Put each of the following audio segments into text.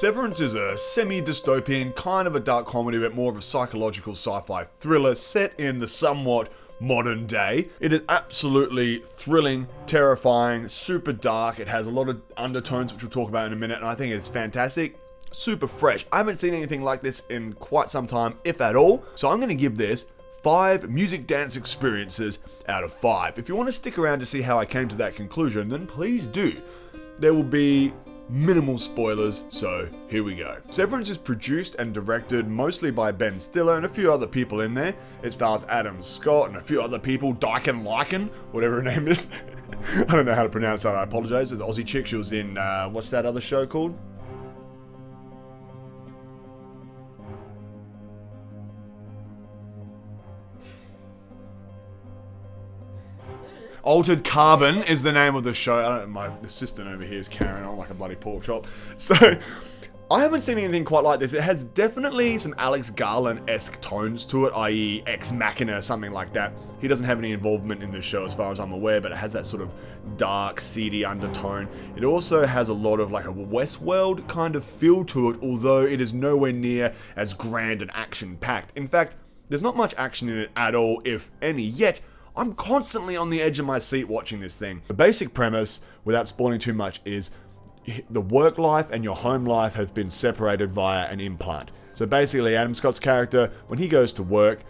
Severance is a semi-dystopian, kind of a dark comedy, but more of a psychological sci-fi thriller set in the somewhat modern day. It is absolutely thrilling, terrifying, super dark. It has a lot of undertones, which we'll talk about in a minute, and I think it's fantastic. Super fresh. I haven't seen anything like this in quite some time, if at all. So I'm going to give this 5 music dance experiences out of 5. If you want to stick around to see how I came to that conclusion, then please do. There will be minimal spoilers, so here we go. Severance is produced and directed mostly by Ben Stiller and a few other people in there. It stars Adam Scott and a few other people, Dyken Lyken, whatever her name is. I don't know how to pronounce that, I apologize. The Aussie chick, she was in, what's that other show called? Altered Carbon is the name of the show. My assistant over here is carrying on like a bloody pork chop. So, I haven't seen anything quite like this. It has definitely some Alex Garland-esque tones to it, i.e. Ex Machina, something like that. He doesn't have any involvement in this show as far as I'm aware, but it has that sort of dark, seedy undertone. It also has a lot of like a Westworld kind of feel to it, although it is nowhere near as grand and action-packed. In fact, there's not much action in it at all, if any, yet I'm constantly on the edge of my seat watching this thing. The basic premise, without spoiling too much, is the work life and your home life have been separated via an implant. So basically, Adam Scott's character, when he goes to work,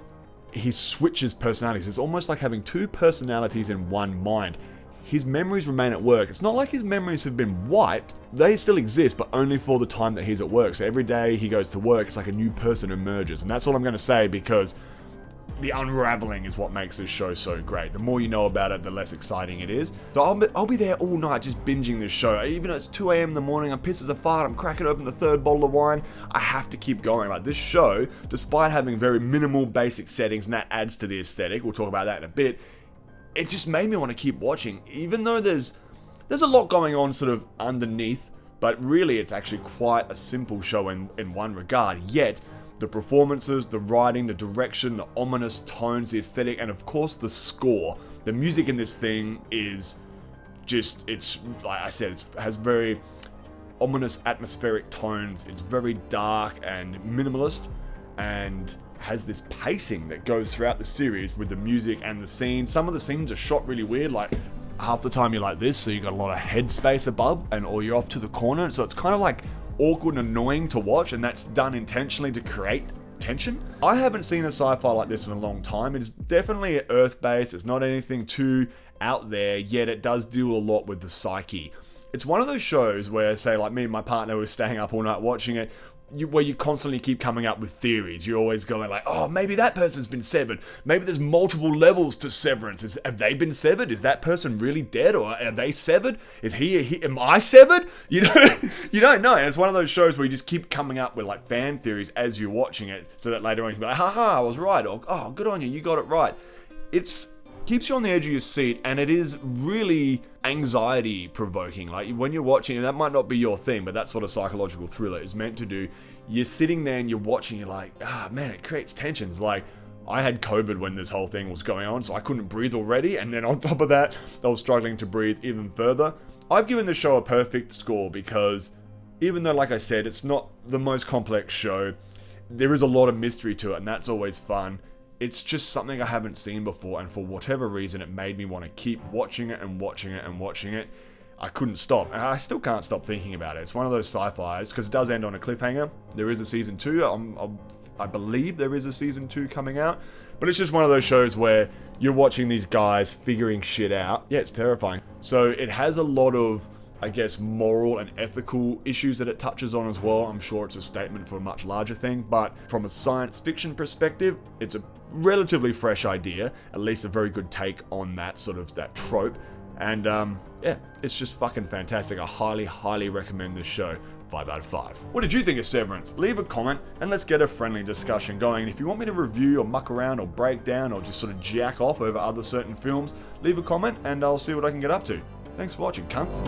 he switches personalities. It's almost like having 2 personalities in one mind. His memories remain at work. It's not like his memories have been wiped. They still exist, but only for the time that he's at work. So every day he goes to work, it's like a new person emerges. And that's all I'm going to say, because the unraveling is what makes this show so great. The more you know about it, the less exciting it is. So I'll be there all night just binging this show. Even though it's 2 a.m. in the morning, I'm pissed as a fart, I'm cracking open the 3rd bottle of wine, I have to keep going. Like, this show, despite having very minimal basic settings, and that adds to the aesthetic, we'll talk about that in a bit, it just made me want to keep watching. Even though there's a lot going on sort of underneath, but really it's actually quite a simple show in one regard, yet the performances, the writing, the direction, the ominous tones, the aesthetic, and of course the score. The music in this thing is just, it's, like I said, it has very ominous atmospheric tones. It's very dark and minimalist, and has this pacing that goes throughout the series with the music and the scenes. Some of the scenes are shot really weird, like half the time you're like this, so you got a lot of headspace above, or you're off to the corner, so it's kind of like awkward and annoying to watch, and that's done intentionally to create tension. I haven't seen a sci-fi like this in a long time. It is definitely Earth-based. It's not anything too out there, yet it does deal a lot with the psyche. It's one of those shows where, say, like me and my partner were staying up all night watching it, where you constantly keep coming up with theories. You're always going like, oh, maybe that person's been severed. Maybe there's multiple levels to Severance. Have they been severed? Is that person really dead, or are they severed? Is am I severed? You know, you don't know. And it's one of those shows where you just keep coming up with like fan theories as you're watching it, so that later on you can be like, haha, I was right, or oh, good on you, you got it right. It's keeps you on the edge of your seat, and it is really anxiety provoking. Like, when you're watching, and that might not be your thing, but that's what a psychological thriller is meant to do. You're sitting there and you're watching, you're like, man, it creates tensions. Like, I had COVID when this whole thing was going on, so I couldn't breathe already, and then on top of that, I was struggling to breathe even further. I've given the show a perfect score because, even though, like I said, it's not the most complex show, there is a lot of mystery to it, and that's always fun. It's just something I haven't seen before, and for whatever reason, it made me want to keep watching it and watching it and watching it. I couldn't stop, and I still can't stop thinking about it. It's one of those sci-fis, because it does end on a cliffhanger. There is a season 2. I believe there is a season 2 coming out, but it's just one of those shows where you're watching these guys figuring shit out. Yeah, it's terrifying. So it has a lot of, I guess, moral and ethical issues that it touches on as well. I'm sure it's a statement for a much larger thing, but from a science fiction perspective, it's a relatively fresh idea, at least a very good take on that sort of, that trope. And yeah, it's just fucking fantastic. I highly, highly recommend this show. 5 out of 5. What did you think of Severance? Leave a comment and let's get a friendly discussion going. And if you want me to review or muck around or break down or just sort of jack off over other certain films, leave a comment and I'll see what I can get up to. Thanks for watching, cunts.